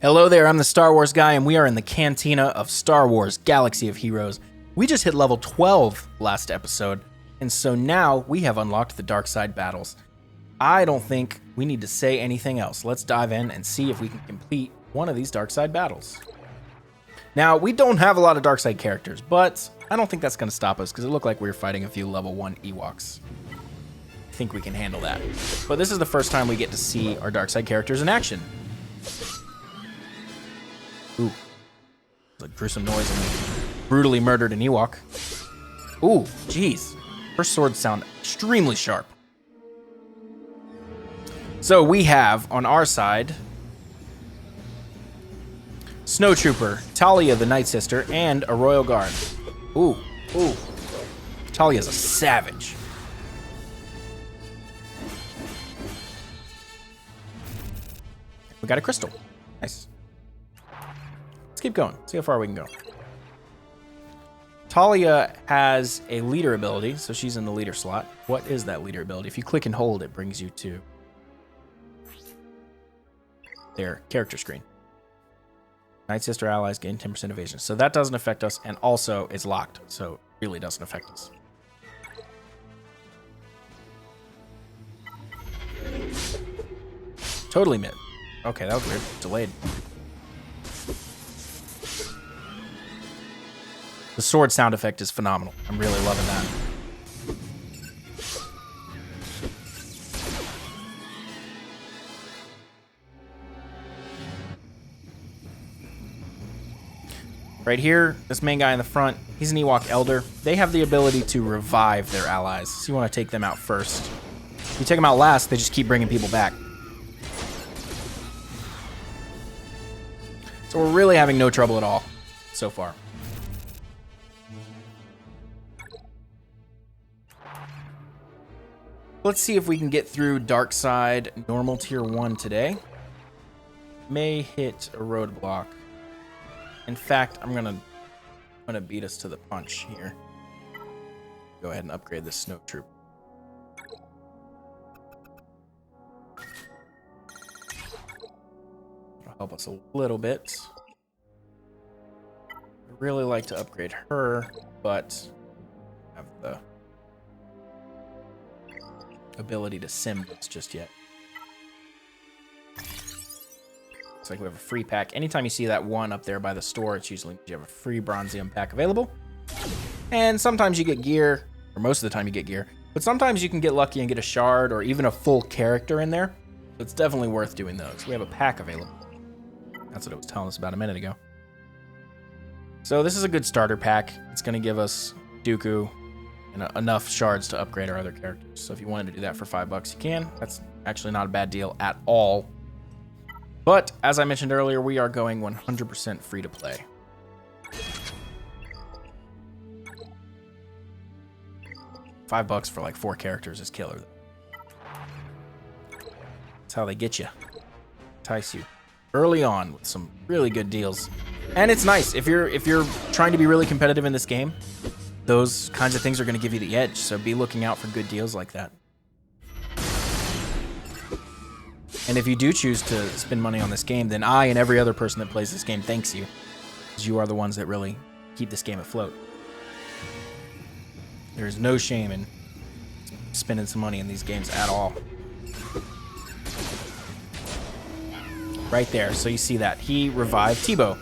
Hello there, I'm the Star Wars guy, and we are in the cantina of Star Wars Galaxy of Heroes. We just hit level 12 last episode, and so now we have unlocked the dark side battles. I don't think we need to say anything else. Let's dive in and see if we can complete one of these dark side battles. Now, we don't have a lot of dark side characters, but I don't think that's going to stop us because it looked like we were fighting a few level 1 Ewoks. I think we can handle that. But this is the first time we get to see our dark side characters in action. Ooh, there's a gruesome noise and we brutally murdered an Ewok. Ooh, jeez. Her swords sound extremely sharp. So we have, on our side, Snowtrooper, Talia the Night Sister, and a Royal Guard. Ooh. Talia's a savage. We got a crystal. Nice. Let's keep going. See how far we can go. Talia has a leader ability, so she's in the leader slot. What is that leader ability? If you click and hold, it brings you to their character screen. Night Sister allies gain 10% evasion. So that doesn't affect us, and also it's locked, so it really doesn't affect us. Totally mid. Okay, that was weird. Delayed. The sword sound effect is phenomenal. I'm really loving that. Right here, this main guy in the front, he's an Ewok Elder. They have the ability to revive their allies, so you want to take them out first. If you take them out last, they just keep bringing people back. So we're really having no trouble at all so far. Let's see if we can get through Dark Side Normal Tier 1 today. May hit a roadblock. In fact, I'm gonna beat us to the punch here. Go ahead and upgrade this Snowtrooper. It'll help us a little bit. I'd really like to upgrade her, but I have the ability to sim this just yet. Looks like we have a free pack. Anytime you see that one up there by the store, it's usually you have a free Bronzium pack available. And sometimes you get gear, or most of the time you get gear, but sometimes you can get lucky and get a shard or even a full character in there. So it's definitely worth doing those. We have a pack available. That's what it was telling us about a minute ago. So this is a good starter pack. It's going to give us Dooku and enough shards to upgrade our other characters. So if you wanted to do that for $5, you can. That's actually not a bad deal at all. But as I mentioned earlier, we are going 100% free to play. $5 for like 4 characters is killer. That's how they get you. Entice you early on with some really good deals. And it's nice if you're trying to be really competitive in this game. Those kinds of things are going to give you the edge, so be looking out for good deals like that. And if you do choose to spend money on this game, then I and every other person that plays this game thanks you, because you are the ones that really keep this game afloat. There is no shame in spending some money in these games at all. Right there, so you see that. He revived Tebow.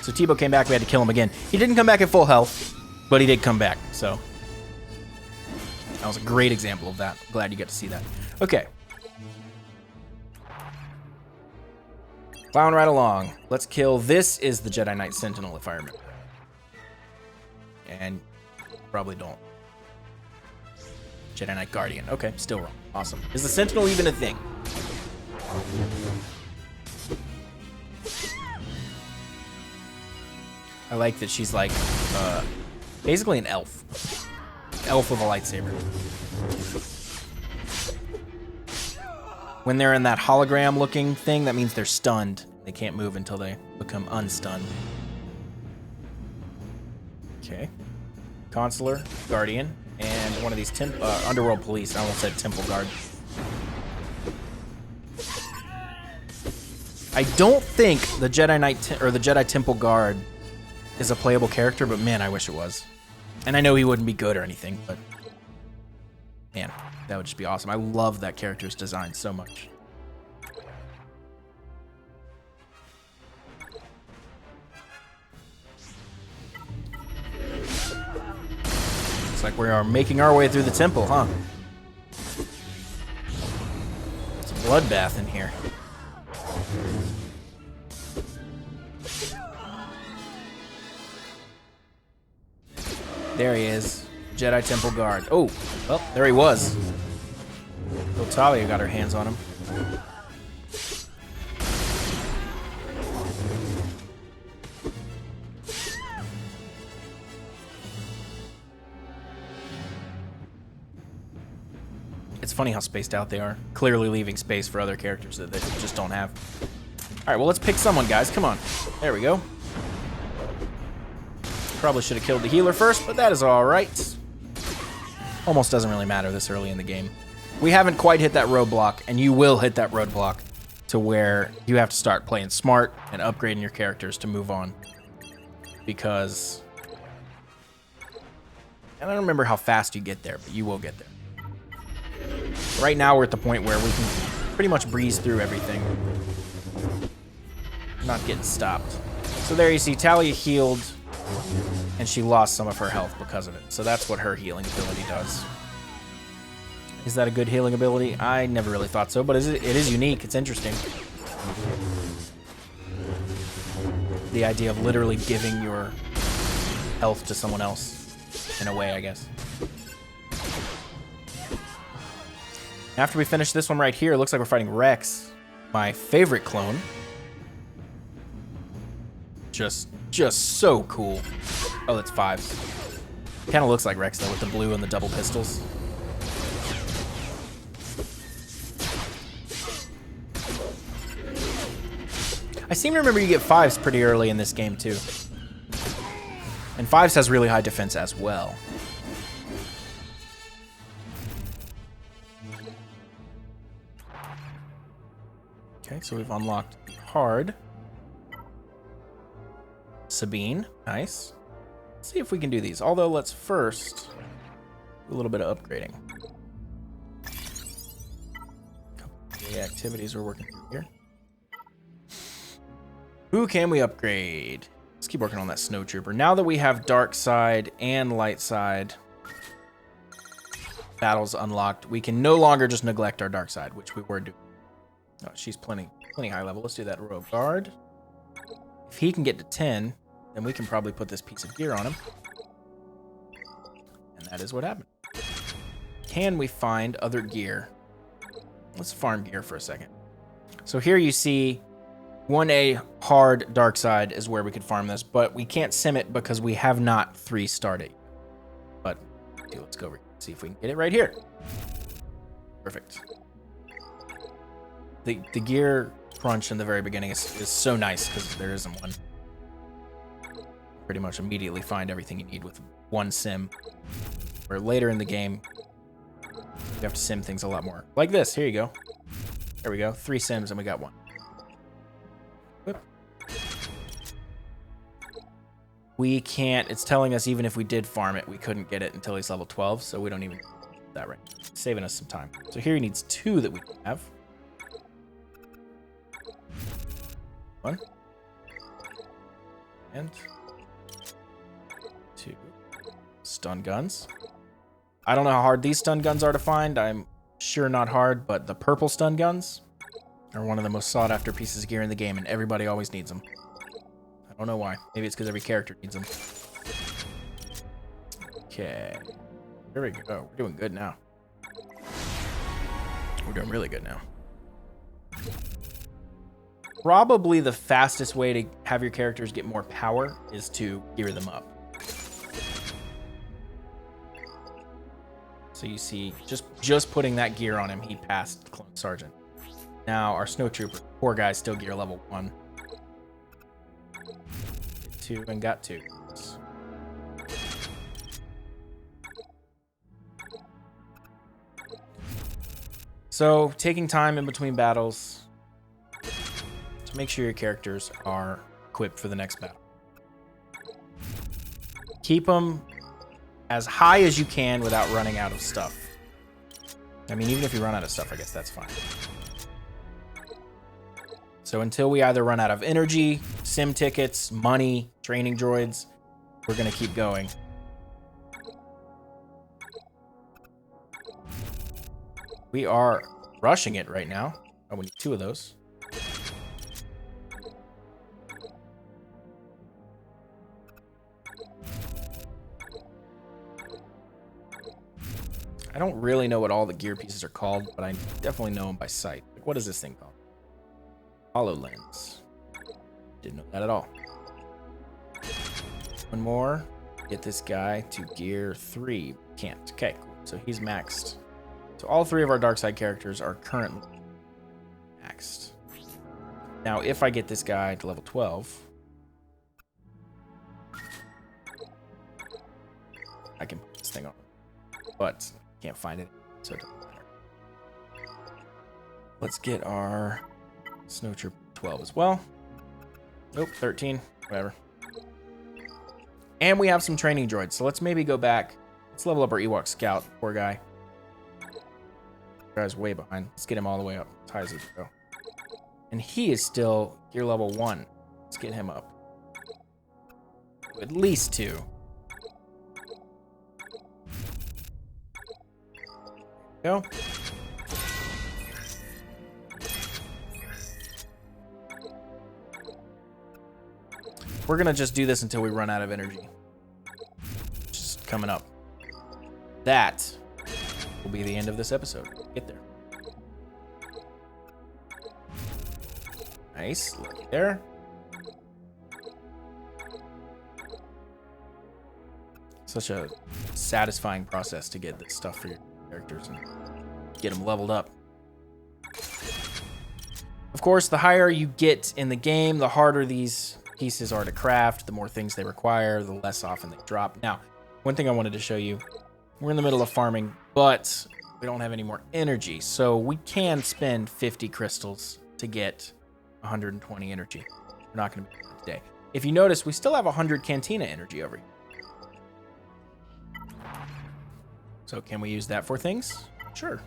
So Tebow came back, we had to kill him again. He didn't come back at full health, but he did come back, so that was a great example of that. Glad you got to see that. Okay. Plowing right along. Let's kill. This is the Jedi Knight Sentinel, if I remember. And probably don't. Jedi Knight Guardian. Okay, still wrong. Awesome. Is the Sentinel even a thing? I like that she's like basically an elf. Elf with a lightsaber. When they're in that hologram looking thing, that means they're stunned. They can't move until they become unstunned. Okay. Consular, Guardian, and one of these Underworld Police. I almost said Temple Guard. I don't think the Jedi Knight or the Jedi Temple Guard is a playable character, but man, I wish it was. And I know he wouldn't be good or anything, but man, that would just be awesome. I love that character's design so much. Looks like we are making our way through the temple, huh? It's a bloodbath in here. There he is. Jedi Temple Guard. Oh, well, there he was. Little Talia got her hands on him. It's funny how spaced out they are. Clearly leaving space for other characters that they just don't have. All right, well, let's pick someone, guys. Come on. There we go. Probably should have killed the healer first, but that is all right. Almost doesn't really matter this early in the game. We haven't quite hit that roadblock, and you will hit that roadblock to where you have to start playing smart and upgrading your characters to move on. Because, and I don't remember how fast you get there, but you will get there. Right now, we're at the point where we can pretty much breeze through everything. Not getting stopped. So there you see Talia healed, and she lost some of her health because of it. So that's what her healing ability does. Is that a good healing ability? I never really thought so, but it is unique. It's interesting. The idea of literally giving your health to someone else, in a way, I guess. After we finish this one right here, it looks like we're fighting Rex, my favorite clone. Just so cool. Oh, that's 5. Kind of looks like Rex, though, with the blue and the double pistols. I seem to remember you get 5s pretty early in this game, too. And 5s has really high defense as well. Okay, so we've unlocked hard. Sabine, nice. Let's see if we can do these. Although, let's first do a little bit of upgrading. A couple of the activities we're working through here. Who can we upgrade? Let's keep working on that snowtrooper. Now that we have dark side and light side battles unlocked, we can no longer just neglect our dark side, which we were doing. Oh, she's plenty high level. Let's do that rogue guard. If he can get to 10, then we can probably put this piece of gear on him. And that is what happened. Can we find other gear? Let's farm gear for a second. So here you see 1A hard dark side is where we could farm this, but we can't sim it because we have not 3-starred it. But let's go over here, see if we can get it right here. Perfect. The gear crunch in the very beginning is so nice because there isn't one. Pretty much immediately find everything you need with one sim. Where later in the game, you have to sim things a lot more. Like this, here you go. There we go, 3 sims and we got 1. Whoop. We can't, it's telling us even if we did farm it, we couldn't get it until he's level 12, so we don't even do that right now. Saving us some time. So here he needs 2 that we have. 1. And 2. Stun guns. I don't know how hard these stun guns are to find. I'm sure not hard, but the purple stun guns are one of the most sought after pieces of gear in the game, and everybody always needs them. I don't know why. Maybe it's because every character needs them. Okay. There we go. We're doing good now. We're doing really good now. Probably the fastest way to have your characters get more power is to gear them up. So you see, just putting that gear on him, he passed Clone Sergeant. Now our Snowtrooper, poor guy's still gear level 1. Get 2 and got 2. So taking time in between battles. make sure your characters are equipped for the next battle. Keep them as high as you can without running out of stuff. I mean, even if you run out of stuff, I guess that's fine. So until we either run out of energy, sim tickets, money, training droids, we're going to keep going. We are rushing it right now. Oh, we need 2 of those. I don't really know what all the gear pieces are called, but I definitely know them by sight. Like, what is this thing called? HoloLens. Didn't know that at all. One more. Get this guy to gear 3. Can't. Okay, cool. So he's maxed. So all 3 of our dark side characters are currently maxed. Now, if I get this guy to level 12, I can put this thing on. But can't find it, so it doesn't matter. Let's get our Snow Trooper 12 as well. Nope, 13, whatever. And we have some training droids, so let's maybe go back. Let's level up our Ewok Scout, poor guy. Guy's way behind. Let's get him all the way up as high as he can go. And he is still gear level 1. Let's get him up. At least 2. Go. We're gonna just do this until we run out of energy. Just coming up. That will be the end of this episode. Get there. Nice. Look there. Such a satisfying process to get this stuff for your characters and get them leveled up. Of course, the higher you get in the game, the harder these pieces are to craft, the more things they require, the less often they drop. Now, one thing I wanted to show you, we're in the middle of farming, but we don't have any more energy, so we can spend 50 crystals to get 120 energy. We're not going to be doing that today. If you notice, we still have 100 Cantina energy over here. So can we use that for things? Sure.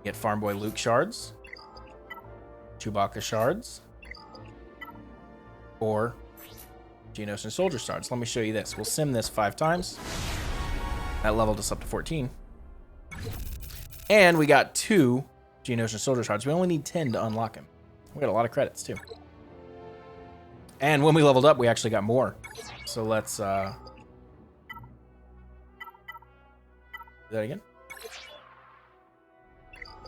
Get Farm Boy Luke shards, Chewbacca shards, or Geonosis and Soldier shards. Let me show you this. We'll sim this 5 times. That leveled us up to 14. And we got 2 Geonosis and Soldier shards. We only need 10 to unlock him. We got a lot of credits too. And when we leveled up, we actually got more. So let's do that again.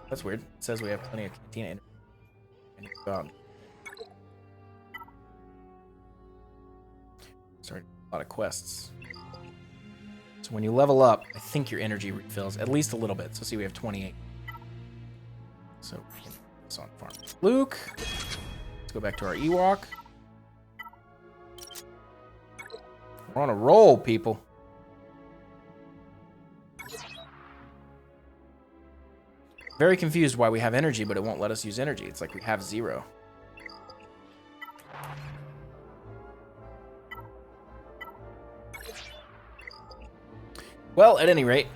That's weird. It says we have plenty of Cantina energy. I need to go out. Sorry, a lot of quests. So when you level up, I think your energy refills at least a little bit. So see, we have 28. So we can put this on farm. Luke. Let's go back to our Ewok. We're on a roll, people. Very confused why we have energy, but it won't let us use energy. It's like we have 0. Well, at any rate,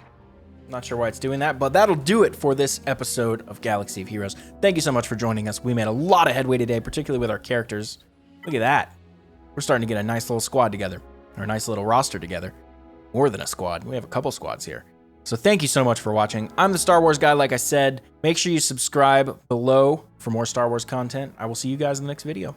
not sure why it's doing that, but that'll do it for this episode of Galaxy of Heroes. Thank you so much for joining us. We made a lot of headway today, particularly with our characters. Look at that. We're starting to get a nice little squad together, or a nice little roster together. More than a squad. We have a couple squads here. So thank you so much for watching. I'm the Star Wars guy, like I said. Make sure you subscribe below for more Star Wars content. I will see you guys in the next video.